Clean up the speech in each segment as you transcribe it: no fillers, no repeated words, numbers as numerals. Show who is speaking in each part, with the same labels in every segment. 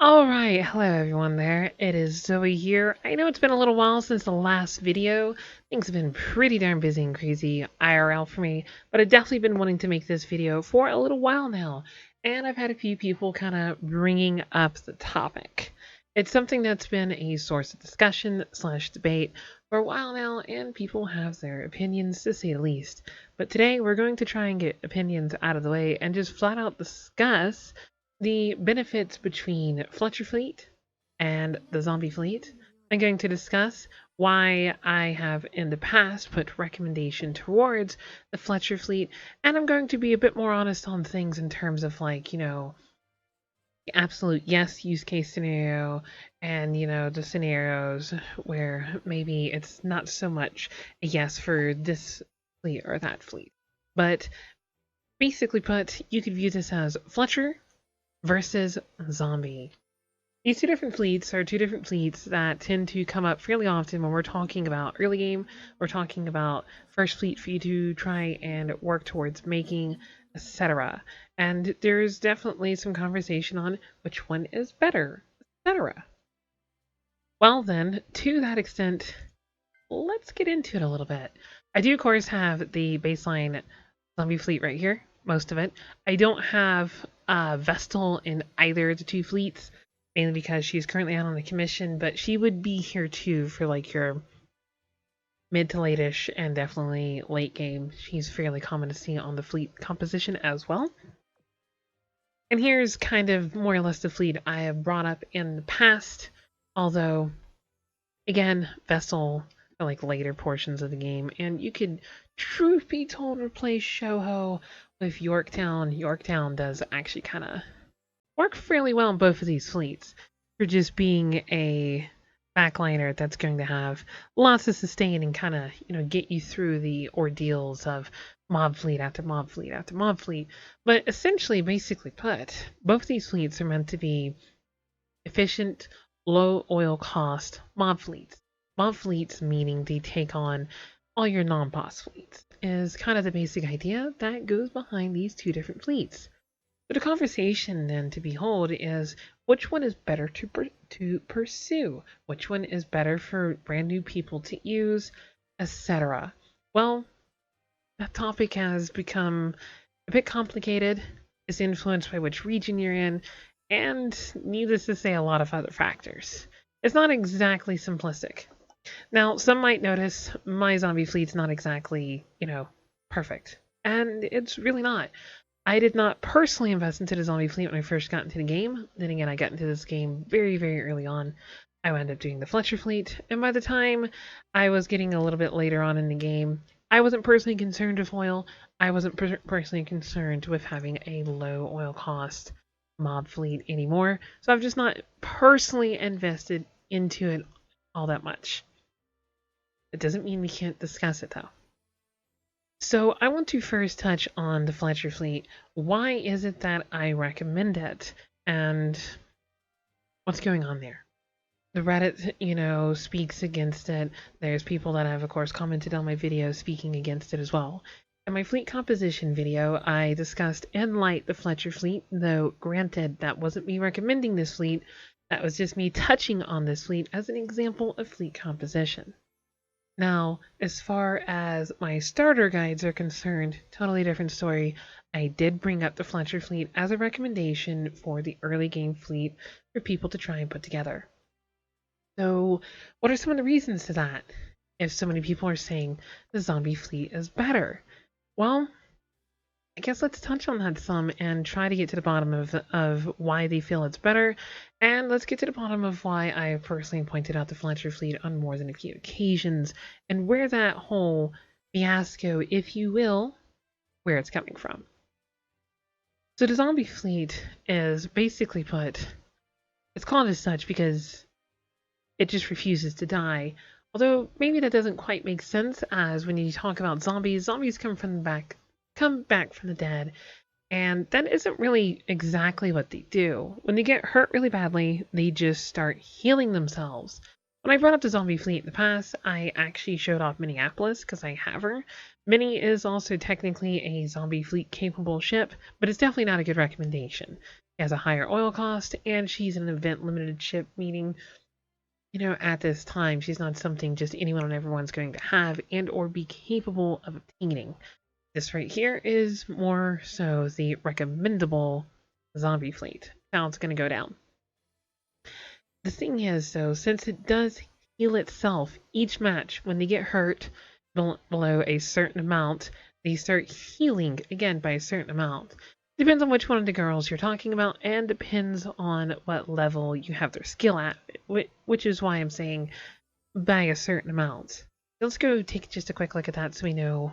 Speaker 1: Alright, hello everyone there. It is Zoe here. I know it's been a little while since the last video. Things have been pretty darn busy and crazy IRL for me, but I've definitely been wanting to make this video for a little while now. And I've had a few people kind of bringing up the topic. It's something that's been a source of discussion slash debate for a while now, and people have their opinions to say the least. But today we're going to try and get opinions out of the way and just flat out discuss the benefits between Fletcher Fleet and the Zombie Fleet. I'm going to discuss why I have in the past put recommendation towards the Fletcher Fleet, and I'm going to be a bit more honest on things in terms of the absolute yes use case scenario and the scenarios where maybe it's not so much a yes for this fleet or that fleet. But basically put, you could view this as Fletcher versus Zombie. These two different fleets are two different fleets that tend to come up fairly often when we're talking about early game. We're talking about first fleet for you to try and work towards making, etc. And there's definitely some conversation on which one is better, etc. Well then, to that extent, let's get into it a little bit. I do, of course, have the baseline Zombie fleet right here, most of it. I don't have Vestal in either of the two fleets, mainly because she's currently out on a commission, but she would be here too for like your mid to late-ish and definitely late game. She's fairly common to see on the fleet composition as well. And here's kind of more or less the fleet I have brought up in the past, although, again, Vestal for like later portions of the game, and you could, truth be told, replace Shoho with Yorktown. Yorktown does actually kind of work fairly well in both of these fleets for just being a backliner that's going to have lots of sustain and kind of get you through the ordeals of mob fleet after mob fleet after mob fleet. But essentially, basically put, both these fleets are meant to be efficient, low oil cost mob fleets. Mob fleets meaning they take on all your non-boss fleets is kind of the basic idea that goes behind these two different fleets. So the conversation then to behold is which one is better to pursue, which one is better for brand new people to use, etc. Well, that topic has become a bit complicated. It's influenced by which region you're in, and needless to say, a lot of other factors. It's not exactly simplistic. Now, some might notice my zombie fleet's not exactly, perfect. And it's really not. I did not personally invest into the zombie fleet when I first got into the game. Then again, I got into this game very, very early on. I wound up doing the Fletcher fleet, and by the time I was getting a little bit later on in the game, I wasn't personally concerned with oil. I wasn't personally concerned with having a low oil cost mob fleet anymore. So I've just not personally invested into it all that much. It doesn't mean we can't discuss it though. So I want to first touch on the Fletcher fleet. Why is it that I recommend it? And what's going on there? The Reddit, speaks against it. There's people that have, of course, commented on my video speaking against it as well. In my fleet composition video, I discussed in light the Fletcher fleet, though granted that wasn't me recommending this fleet, that was just me touching on this fleet as an example of fleet composition. Now, as far as my starter guides are concerned, totally different story. I did bring up the Fletcher fleet as a recommendation for the early game fleet for people to try and put together. So, what are some of the reasons to that? If so many people are saying the zombie fleet is better, well, I guess let's touch on that some and try to get to the bottom of why they feel it's better, and let's get to the bottom of why I personally pointed out the Fletcher fleet on more than a few occasions, and where that whole fiasco, if you will, where it's coming from. So the zombie fleet is basically put, it's called as such because it just refuses to die. Although maybe that doesn't quite make sense, as when you talk about zombies, zombies come back from the dead, and that isn't really exactly what they do. When they get hurt really badly, they just start healing themselves. When I brought up the zombie fleet in the past, I actually showed off Minneapolis because I have her. Minnie is also technically a zombie fleet capable ship, but it's definitely not a good recommendation. has a higher oil cost, and she's an event limited ship, meaning, at this time, she's not something just anyone and everyone's going to have and or be capable of obtaining. This right here is more so the recommendable zombie fleet. Now it's going to go down. The thing is, though, since it does heal itself each match when they get hurt below a certain amount, they start healing again by a certain amount. Depends on which one of the girls you're talking about, and depends on what level you have their skill at, which is why I'm saying by a certain amount. Let's go take just a quick look at that so we know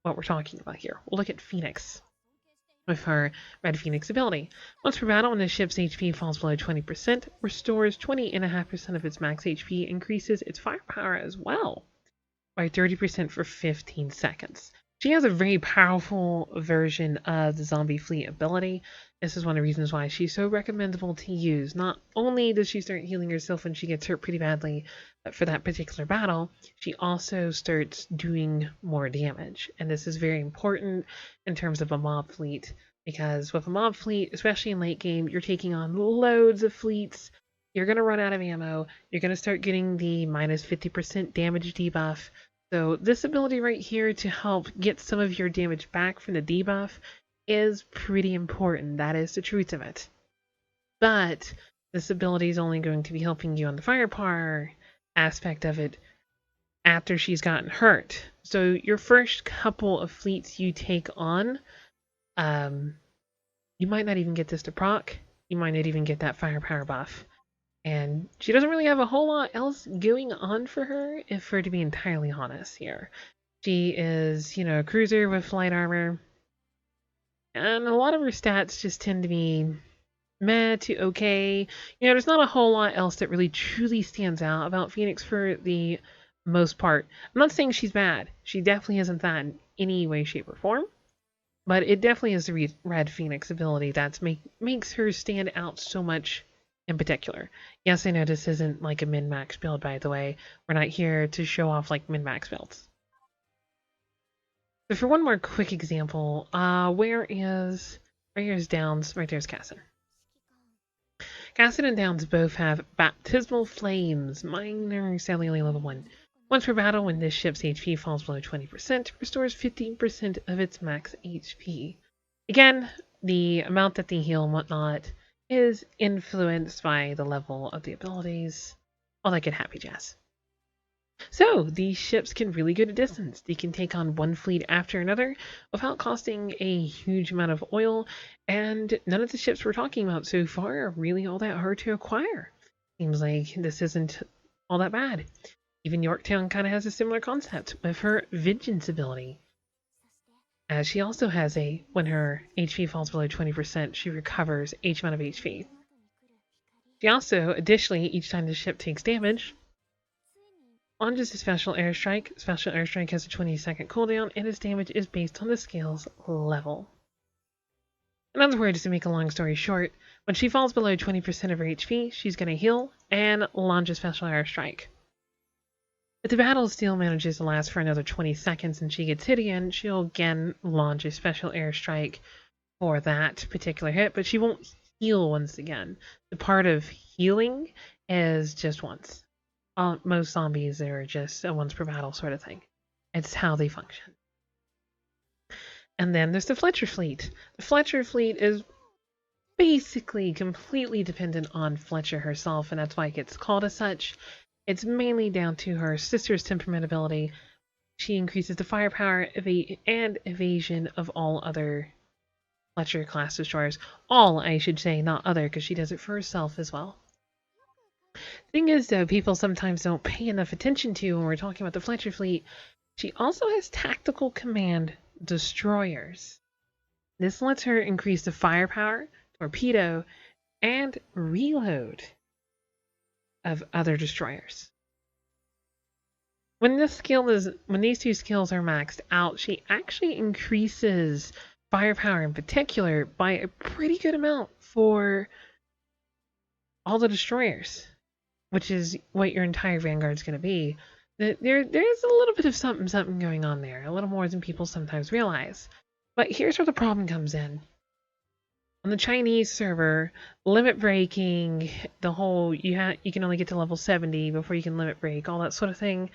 Speaker 1: what we're talking about here. We'll look at Phoenix with her Red Phoenix ability. Once per battle, when the ship's HP falls below 20%, restores 20.5% of its max HP, increases its firepower as well by 30% for 15 seconds. She has a very powerful version of the Zombie Fleet ability. This is one of the reasons why she's so recommendable to use. Not only does she start healing herself when she gets hurt pretty badly, but for that particular battle, she also starts doing more damage. And this is very important in terms of a mob fleet, because with a mob fleet, especially in late game, you're taking on loads of fleets. You're going to run out of ammo. You're going to start getting the minus 50% damage debuff. So this ability right here to help get some of your damage back from the debuff is pretty important. That is the truth of it. But this ability is only going to be helping you on the firepower aspect of it after she's gotten hurt. So your first couple of fleets you take on, you might not even get this to proc. You might not even get that firepower buff. And she doesn't really have a whole lot else going on for her, if we're to be entirely honest here. She is, a cruiser with light armor. And a lot of her stats just tend to be meh to okay. There's not a whole lot else that really truly stands out about Phoenix for the most part. I'm not saying she's bad. She definitely isn't that in any way, shape, or form. But it definitely is the Red Phoenix ability that makes her stand out so much in particular. Yes, I know this isn't like a min-max build, by the way. We're not here to show off like min-max builds. So for one more quick example, where is Downs? Right there's Cassin. Cassin and Downs both have Baptismal Flames, minor cellular level 1. Once per battle, when this ship's HP falls below 20%, restores 15% of its max HP. Again, the amount that they heal and whatnot is influenced by the level of the abilities, all that good happy jazz. So these ships can really go to distance. They can take on one fleet after another without costing a huge amount of oil, and none of the ships we're talking about so far are really all that hard to acquire. Seems like this isn't all that bad. Even Yorktown kind of has a similar concept with her Vengeance ability. As she also has when her HP falls below 20%, she recovers H amount of HP. She also, additionally, each time the ship takes damage, launches a Special Airstrike. Special Airstrike has a 20-second cooldown, and its damage is based on the scale's level. In other words, to make a long story short, when she falls below 20% of her HP, she's going to heal and launch a Special Airstrike. If the battle still manages to last for another 20 seconds and she gets hit again, she'll again launch a Special Airstrike for that particular hit, but she won't heal once again. The part of healing is just once. Most zombies are just a once per battle sort of thing. It's how they function. And then there's the Fletcher Fleet. The Fletcher Fleet is basically completely dependent on Fletcher herself, and that's why it gets called as such. It's mainly down to her sister's temperament ability. She increases the firepower and evasion of all other Fletcher class destroyers. All, I should say, not other, because she does it for herself as well. Thing is, though, people sometimes don't pay enough attention to when we're talking about the Fletcher Fleet. She also has tactical command destroyers. This lets her increase the firepower, torpedo, and reload of other destroyers. When these two skills are maxed out, she actually increases firepower in particular by a pretty good amount for all the destroyers, which is what your entire Vanguard's going to be. There's a little bit of something going on there, a little more than people sometimes realize. But here's where the problem comes in. On the Chinese server, limit breaking, the whole you can only get to level 70 before you can limit break, all that sort of thing.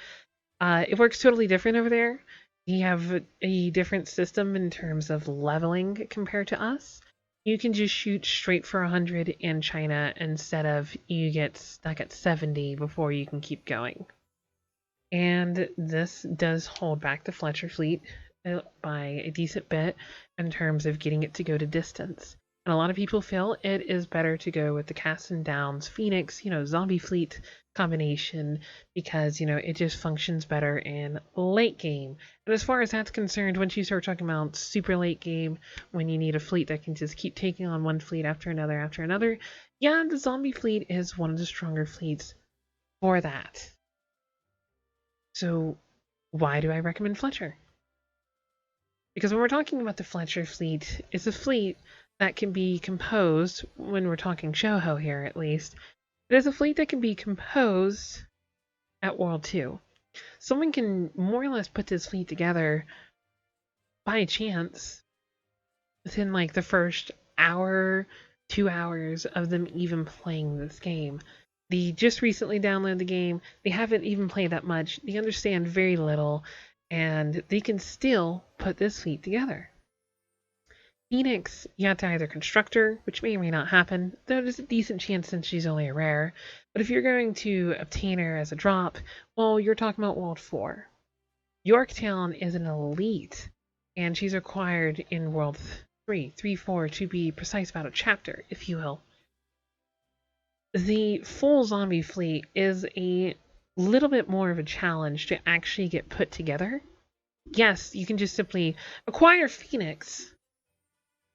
Speaker 1: It works totally different over there. You have a different system in terms of leveling compared to us. You can just shoot straight for 100 in China instead of you get stuck at 70 before you can keep going. And this does hold back the Fletcher Fleet by a decent bit in terms of getting it to go to distance. And a lot of people feel it is better to go with the Cast and Downs Phoenix, Zombie Fleet combination because, it just functions better in late game. And as far as that's concerned, once you start talking about super late game, when you need a fleet that can just keep taking on one fleet after another, yeah, the Zombie Fleet is one of the stronger fleets for that. So why do I recommend Fletcher? Because when we're talking about the Fletcher fleet, it's a fleet that can be composed, when we're talking Shoho here at least, it is a fleet that can be composed at World 2. Someone can more or less put this fleet together by chance within like the first hour, 2 hours of them even playing this game. They just recently downloaded the game, they haven't even played that much, they understand very little, and they can still put this fleet together. Phoenix, you have to either construct her, which may or may not happen, though there's a decent chance since she's only a rare. But if you're going to obtain her as a drop, well, you're talking about World 4. Yorktown is an elite, and she's required in World 3, 4 to be precise about a chapter, if you will. The full zombie fleet is a little bit more of a challenge to actually get put together. Yes, you can just simply acquire Phoenix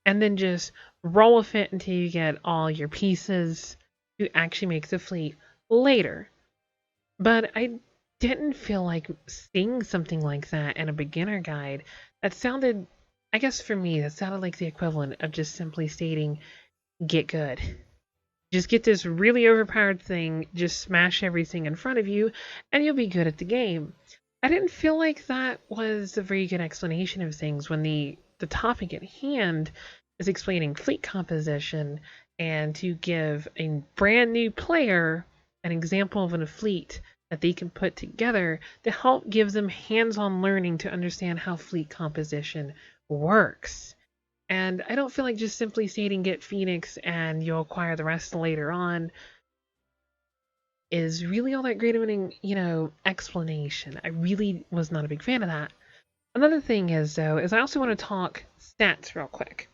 Speaker 1: and then just roll with it until you get all your pieces to actually make the fleet later. But I didn't feel like seeing something like that in a beginner guide. That sounded, I guess for me, that sounded like the equivalent of just simply stating, get good. Just get this really overpowered thing, just smash everything in front of you, and you'll be good at the game. I didn't feel like that was a very good explanation of things when the topic at hand is explaining fleet composition and to give a brand new player an example of a fleet that they can put together to help give them hands-on learning to understand how fleet composition works. And I don't feel like just simply stating get Phoenix and you'll acquire the rest later on is really all that great of an, explanation. I really was not a big fan of that. Another thing is, though, is I also want to talk stats real quick.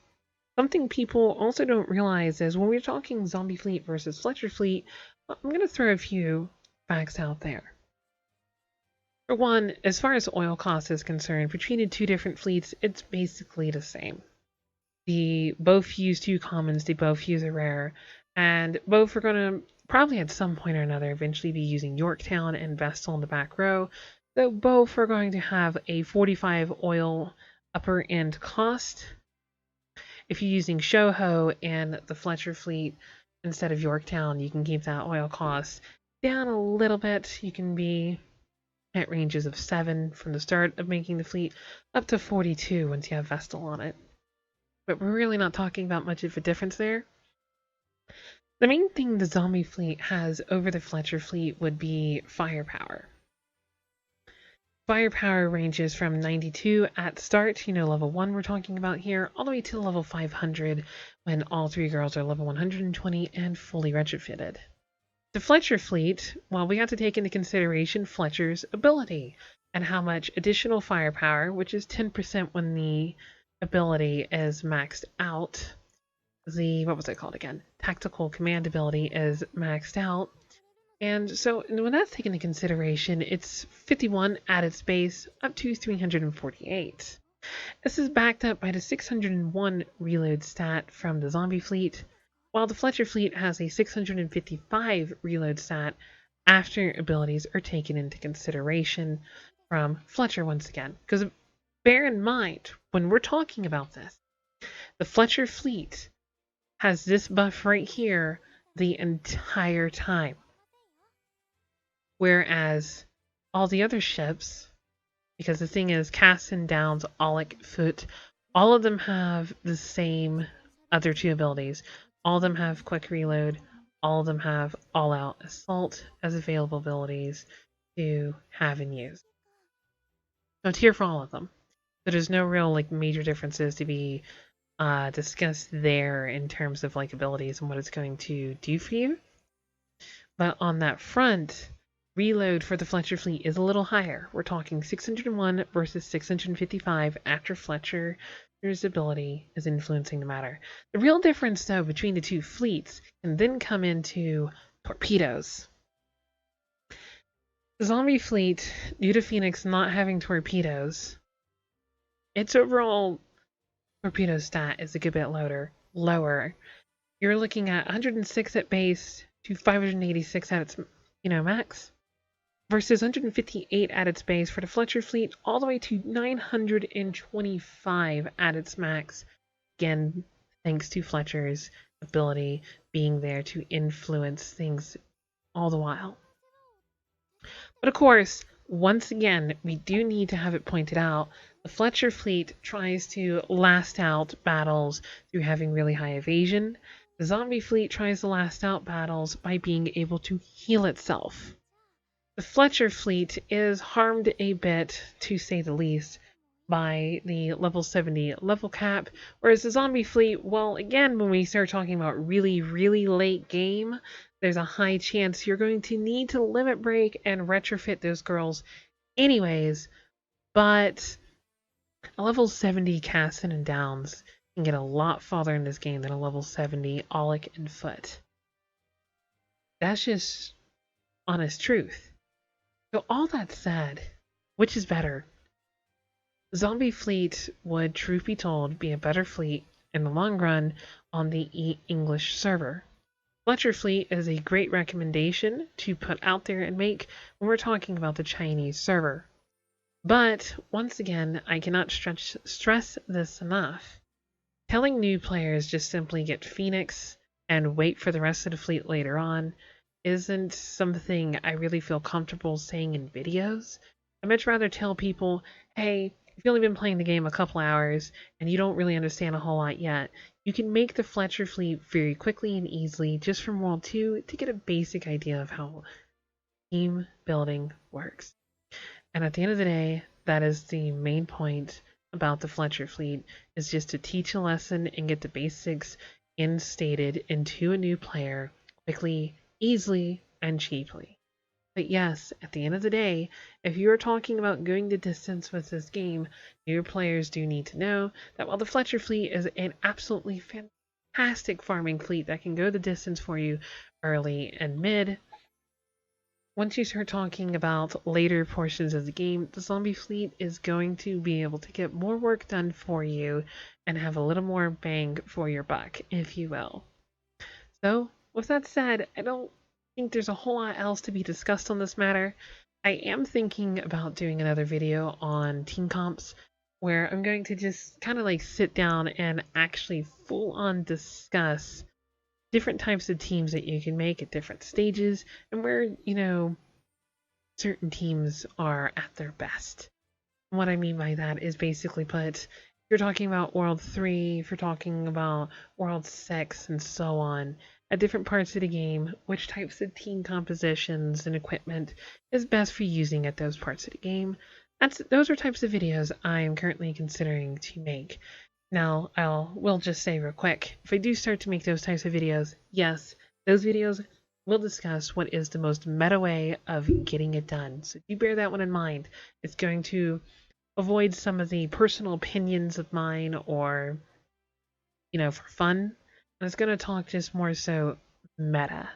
Speaker 1: Something people also don't realize is when we're talking Zombie Fleet versus Fletcher Fleet, I'm going to throw a few facts out there. For one, as far as oil cost is concerned, between the two different fleets, it's basically the same. They both use 2 commons, they both use a rare, and both are going to probably at some point or another eventually be using Yorktown and Vestal in the back row. So both are going to have a 45 oil upper end cost. If you're using Shoho and the Fletcher fleet instead of Yorktown, you can keep that oil cost down a little bit. You can be at ranges of 7 from the start of making the fleet up to 42 once you have Vestal on it. But we're really not talking about much of a difference there. The main thing the zombie fleet has over the Fletcher fleet would be firepower. Firepower ranges from 92 at start, level 1 we're talking about here, all the way to level 500 when all 3 girls are level 120 and fully retrofitted. The Fletcher fleet, well, we have to take into consideration Fletcher's ability and how much additional firepower, which is 10% when the ability is maxed out. What was it called again? Tactical command ability is maxed out. And so when that's taken into consideration, it's 51 at its base up to 348. This is backed up by the 601 reload stat from the zombie fleet, while the Fletcher fleet has a 655 reload stat after abilities are taken into consideration from Fletcher once again. Because bear in mind, when we're talking about this, the Fletcher fleet has this buff right here the entire time. Whereas all the other ships, because the thing is, Cast and Downs, Aulic, Foot, all of them have the same other two abilities. All of them have quick reload. All of them have all-out assault as available abilities to have and use. So it's here for all of them. So there's no real like major differences to be discussed there in terms of like abilities and what it's going to do for you. But on that front, reload for the Fletcher Fleet is a little higher. We're talking 601 versus 655 after Fletcher's ability is influencing the matter. The real difference, though, between the two fleets can then come into torpedoes. The zombie fleet, due to Phoenix not having torpedoes, its overall torpedo stat is a good bit lower. You're looking at 106 at base to 586 at its max, versus 158 at its base for the Fletcher Fleet, all the way to 925 at its max. Again, thanks to Fletcher's ability being there to influence things all the while. But of course, once again, we do need to have it pointed out, the Fletcher Fleet tries to last out battles through having really high evasion. The zombie fleet tries to last out battles by being able to heal itself. The Fletcher fleet is harmed a bit, to say the least, by the level 70 level cap, whereas the zombie fleet, well, again, when we start talking about really, really late game, there's a high chance you're going to need to limit break and retrofit those girls anyways, but a level 70 Cassin and Downs can get a lot farther in this game than a level 70 Aulic and Foot. That's just honest truth. So all that said, which is better? Zombie fleet would, truth be told, be a better fleet in the long run on the English server. Fletcher fleet is a great recommendation to put out there and make when we're talking about the Chinese server. But once again, I cannot stress this enough. Telling new players just simply get Phoenix and wait for the rest of the fleet later on isn't something I really feel comfortable saying in videos. I'd much rather tell people, hey, if you've only been playing the game a couple hours and you don't really understand a whole lot yet, you can make the Fletcher fleet very quickly and easily just from World 2 to get a basic idea of how team building works. And at the end of the day, that is the main point about the Fletcher fleet, is just to teach a lesson and get the basics instated into a new player quickly, easily, and cheaply. But yes, at the end of the day, if you are talking about going the distance with this game, new players do need to know that while the Fletcher fleet is an absolutely fantastic farming fleet that can go the distance for you early and mid, once you start talking about later portions of the game, the zombie fleet is going to be able to get more work done for you and have a little more bang for your buck, if you will. So, with that said, I don't think there's a whole lot else to be discussed on this matter. I am thinking about doing another video on team comps where I'm going to just kind of like sit down and actually full on discuss different types of teams that you can make at different stages and where, certain teams are at their best. And what I mean by that is basically put, if you're talking about World 3, if you're talking about World 6, and so on, at different parts of the game, which types of team compositions and equipment is best for using at those parts of the game. Those are types of videos I am currently considering to make. Now, will just say real quick, if I do start to make those types of videos, yes, those videos will discuss what is the most meta way of getting it done. So do bear that one in mind. It's going to avoid some of the personal opinions of mine or, for fun. And it's going to talk just more so meta.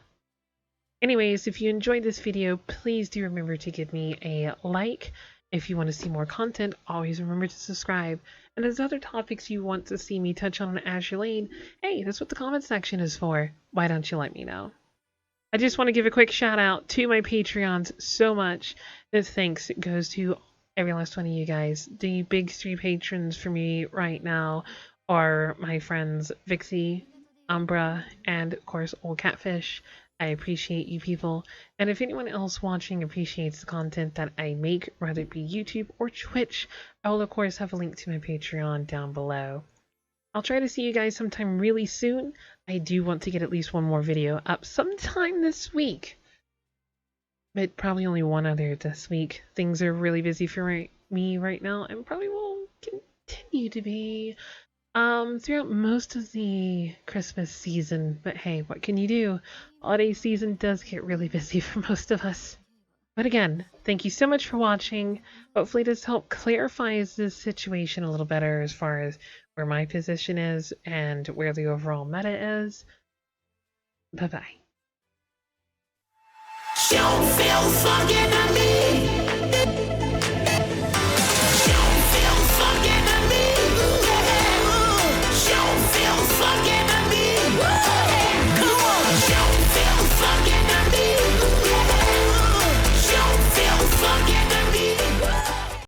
Speaker 1: Anyways, if you enjoyed this video, please do remember to give me a like. If you want to see more content, always remember to subscribe. And if there's other topics you want to see me touch on Azure Lane, hey, that's what the comment section is for. Why don't you let me know? I just want to give a quick shout out to my Patreons so much. This thanks goes to every last one of you guys. The big 3 patrons for me right now are my friends Vixie, Umbra, and of course Old Catfish. I appreciate you people, and if anyone else watching appreciates the content that I make, whether it be YouTube or Twitch, I will of course have a link to my Patreon down below. I'll try to see you guys sometime really soon. I do want to get at least one more video up sometime this week. But probably only one other this week. Things are really busy for me right now and probably will continue to be throughout most of the Christmas season. But hey, what can you do? Holiday season does get really busy for most of us. But again, thank you so much for watching. Hopefully this helped clarify this situation a little better as far as where my position is and where the overall meta is. Bye-bye.
Speaker 2: Don't feel fucking at me.